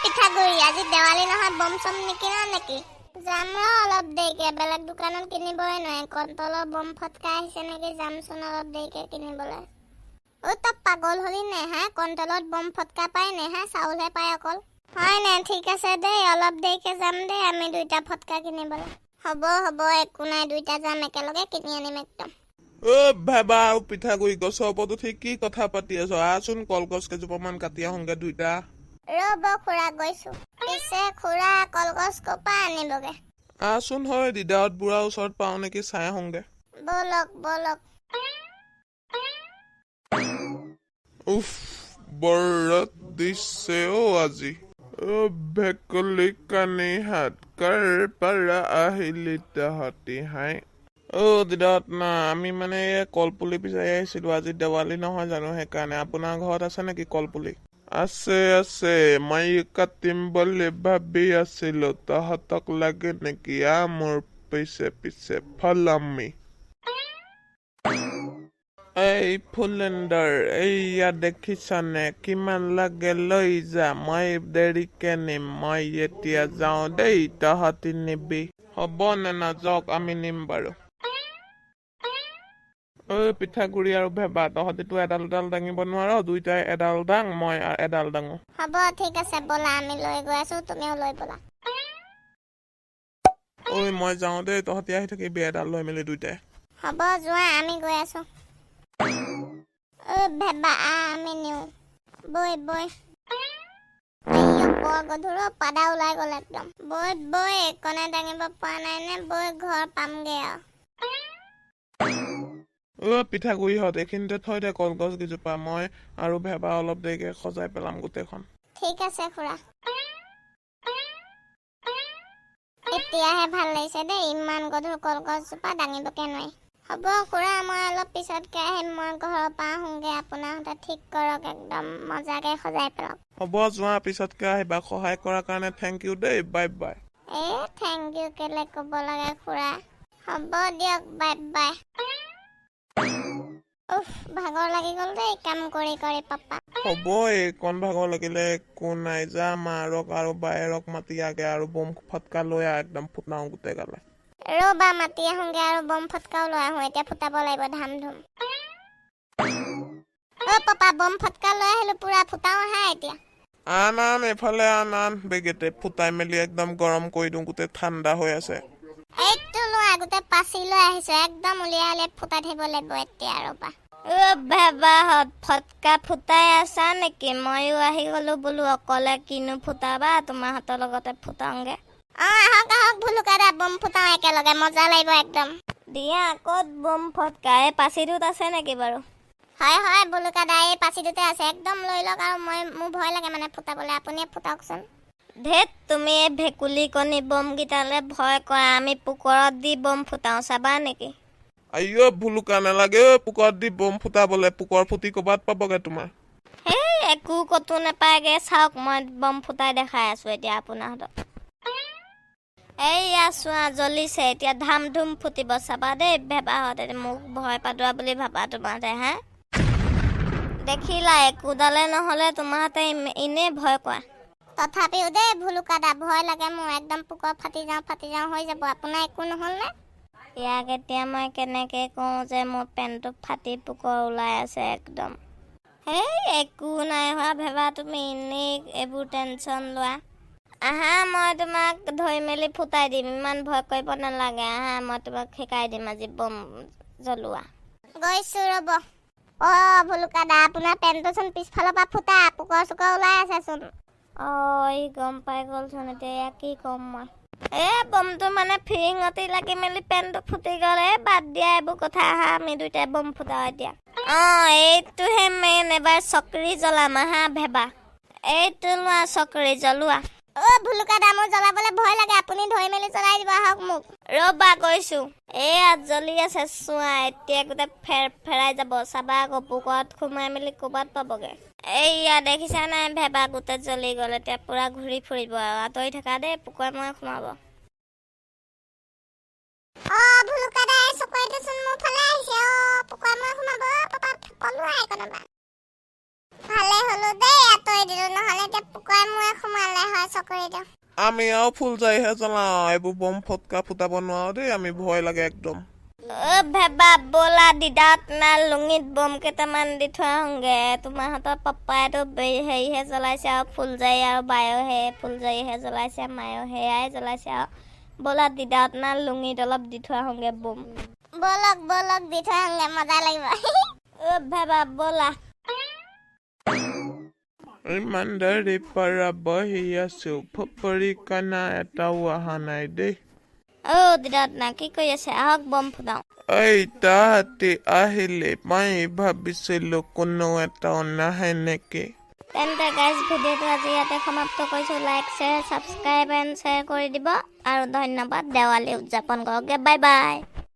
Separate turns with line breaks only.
পিঠাগুৰি আজি দেৱালী নহয় বম চম নিকিনা নেকি? যাম ৰ অলপ দেৰিকে বেলেগ দোকানত কিনিবই নোৱাৰে কণ্ট্ৰলৰ বম ফটকা আহিছে নেকি যামচোন অলপ দেৰিকে কিনিবলৈ তই পাগল হলি নে হা কণ্ট্ৰলত বম ফটকা পাই নে হা চাউলহে পাই অকল হয় নে ঠিক আছে দেই অলপ দেৰিকে যাম দেই আমি দুইটা ফটকা কিনিবলৈ হ'ব একো নাই দুইটা যাম একেলগে কিনি আনিম একদম
ভাবা আৰু পিঠাগুৰি গছৰ ওপৰত উঠি কি কথা পাতি আছ আচোন কলগছ কেইজোপামান কাটি আহোঁগে দুইটা
ৰ'ব খুৰা গৈছো পিছে খুৰা কলগছ ক'পা আনিবগে
আচোন হয় দিদাহঁত বুঢ়া ওচৰত পাওঁ নেকি চাই আহোঁগে
বলক
উফ বৰ ৰ'দ দিছে আজি ভেকুলী কানি হাত কাৰ পাৰা আহিলি তাহাঁতি হাই দিদাহঁত না আমি মানে কলপুলি বিচাৰি আহিছিলো আজি দেৱালী নহয় জানো সেইকাৰণে আপোনাৰ ঘৰত আছে নেকি কলপুলি আছে মই কাটিম বুলি ভাবি আছিলো তহঁতক লাগে নেকি মোৰ পিছে ফলামি এই ফুলেণ্ডাৰ এইয়া দেখিছানে কিমান লাগে লৈ যা মই দেৰিকে নিম মই এতিয়া যাওঁ দেই তহঁতি নিবি হ'ব নে নাযাওক আমি নিম বাৰু পিঠাগুৰি আৰু ভেবা তহঁতিতো এডাল দাঙিব নোৱাৰ দুইটাই এডাল দাং মই এডাল দাঙো
হ'ব ঠিক আছে বলা আমি লৈ গৈ আছো তুমিও লৈ বলা
মই যাওঁ দেই তহঁতি আহি থাকিবি এডাল লৈ মেলি দুইটাই
হ'ব যোৱা আমি গৈ আছো ভেবা আমি নিও বৈ বৰ গধুৰ পাদা ওলাই গ'ল একদম বৈ একনে দাঙিব পৰা নাই নে বৈ ঘৰ পামগে আৰু
পিঠাগুৰিহঁত এইখিনিতে থৈ দে কলগছ কেইজোপা মই আৰু ভেবা অলপ দেৰিকে সজাই পেলাম গোটেইখন
ঠিক আছে খুৰা এতিয়াহে ভাল লাগিছে দেই ইমান গধুৰ কলগছজোপা দাঙিবকে নোৱাৰি হ'ব খুৰা মই অলপ পিছতকে আহিম মই ঘৰৰ পৰা আহোঁগে আপোনাৰহঁতে ঠিক কৰক একদম মজাকে সজাই পেলাওক
হ'ব যোৱা পিছতকে আহিবা সহায় কৰাৰ কাৰণে থেংক ইউ দেই বাই বাই
থেংক ইউ কেলে ক'ব লাগে খুৰা হ'ব দিয়ক বাই ভাগৰ লাগি গ'ল দেই কাম কৰি পাপা
হ'ব এইকণ ভাগৰ লাগিলে একো নাই যা মাৰক আৰু বায়েৰক মাতি আগে আৰু বম ফটকা লৈ একদম ফুটাও গোটেই গালে
ৰ'বা মাতি আহোঁগে আৰু বম ফটকাও লৈ আহোঁ এতিয়া ফুটাব লাগিব ধাম ধুম পাপা বম ফটকা লৈ আহিলো পুৰা ফুটাও আহা এতিয়া
আন এইফালে আন বেগেতে ফুটাই মেলি একদম গৰম কৰি দিওঁ গোটেই ঠাণ্ডা হৈ আছে
এইটো লোৱা গোটেই পাচি লৈ আহিছো একদম উলিয়াই ফুটাই থাকিব লাগিব এতিয়া ৰ'বা ভেবাহঁত ফটকা ফুটাই আছা নেকি ময়ো আহি গলো বোলো অকলে কিনো ফুটাবা তোমাৰ হাতৰ লগতে ফুটাওঁগে আহক ভুলুকা দা বম ফুটাও একেলগে মজা লাগিব একদম দিয়া ক'ত বম ফটকা এই পাচিটোত আছে নেকি বাৰু হয় ভুলুকা দা এই পাচিটোতে আছে একদম লৈ লওক আৰু মোৰ ভয় লাগে মানে ফুটাবলৈ আপুনিয়ে ফুটাওকচোন ধেত তুমি এই ভেকুলী কণী বম কেইটালে ভয় কৰা আমি পুকৰত দি বম ফুটাও চাবা নেকি
ভুলুকা নালাগে পুকৰত দি বম ফুটাবলে পুকৰ ফুটি ক'বাত পাবগে তোমাৰ
একো কতো নাপায়গে চাওক মই বম ফুটাই দেখাই আছো এতিয়া আপোনাহঁতক এইয়া চোৱা জ্বলিছে এতিয়া ধাম ধুম ফুটিব চাবা দেই ভেবাহঁতে মোক ভয় পাতোৱা বুলি ভাবা তোমাহঁতে হা দেখিলা একোডালে নহ'লে তোমাহঁতে এনেই ভয় কৰা তথাপিও দেই ভুলুকা দা ভয় লাগে মোৰ একদম পুকৰ ফাটি যাওঁ হৈ যাব আপোনাৰ একো নহ'ল নে ইয়াক এতিয়া মই কেনেকে কওঁ যে মোৰ পেণ্টটো ফাটি পুকৰ ওলাই আছে একদম একো নাই হোৱা ভেবা তুমি এনেই এইবোৰ টেনশ্যন লোৱা আহা মই তোমাক ধৰি মেলি ফুটাই দিম ইমান ভয় কৰিব নালাগে আহা মই তোমাক শিকাই দিম আজি বম জ্বলোৱা গৈছো ৰ'ব ভুলুকা দা আপোনাৰ পেণ্টটোচোন পিছফালৰ পৰা ফুটা পুকৰ চুকৰ ওলাই আছেচোন গম পাই গ'লচোন এতিয়া কি ক'ম মই বমটো মানে ফিৰিঙতি লাগি মেলি পেণ্টটো ফুটি গ'ল বাদ দিয়া এইবোৰ কথা আহা আমি দুইটাই বম ফুটাও এতিয়া এইটোহে মেইন এবাৰ চকৰি জ্বলাম আহা ভেবা এইটো লোৱা চকৰি জ্বলোৱা ভুলুকা দা মোৰ জ্বলাবলৈ ভয় লাগে আপুনি ধৰি মেলি জ্বলাই দিব আহক মোক ৰ'বা কৈছো এয়া জ্বলি আছে চোৱা এতিয়া গোটেই ফেৰাই যাব চাবা আকৌ পুকৰত সোমাই মেলি ক'ৰবাত পাবগে এইয়া দেখিছা নাই ভেবা গোটেই জ্বলি গ'ল এতিয়া পুৰা ঘূৰি ফুৰিব আৰু আঁতৰি থকা দেই পুকুৰে মই সোমাব ভুলুকা দা চকৰিটোচোন মোৰ ফালে আহিছে পুকুৰে মই সোমাব পাপা পলোৱা
ভালে হলো দেই আঁতৰি দিলো নহলে এতিয়া পোকাই মোৰে সোমালে হয় চকৰিটো
আমি আৰু ফুলজাৰিহে জ্বলাওঁ এইবোৰ বম ফটকা ফুটাব নোৱাৰো দেই আমি ভয় লাগে একদম
ভেবা ব'লা দিদাত না লুঙিত বম কেইটামান দি থোৱা হংগে তোমাৰহঁতৰ পাপাইতো হেৰিহে জ্বলাইছে আৰু ফুলজাৰি আৰু বায়হে ফুলজাৰিহে জ্বলাইছে মায়েও সেয়াই জ্বলাইছে আৰু ব'লা দিদাত না লুঙিত অলপ দি থোৱা হংগে বম
বলক দি থৈ আহোঁগে মজা লাগিব
ভেবা ব'লা
ইমান দেৰি পৰা বহি আছো ফপৰি কানা এটাও অহা নাই দেই
দিদাত না কি কৰি আছে আহক বম ফুটাও
এই তাহাঁতি আহিলে মই ভাবিছিলো কোনো এটাও নাহে নেকি
তেন্তে গাইজ ভিডিঅ'টো আজি ইয়াতে সমাপ্ত কৰিছোঁ like share subscribe and share কৰি দিব আৰু ধন্যবাদ দেৱালী উদযাপন কৰক বাই বাই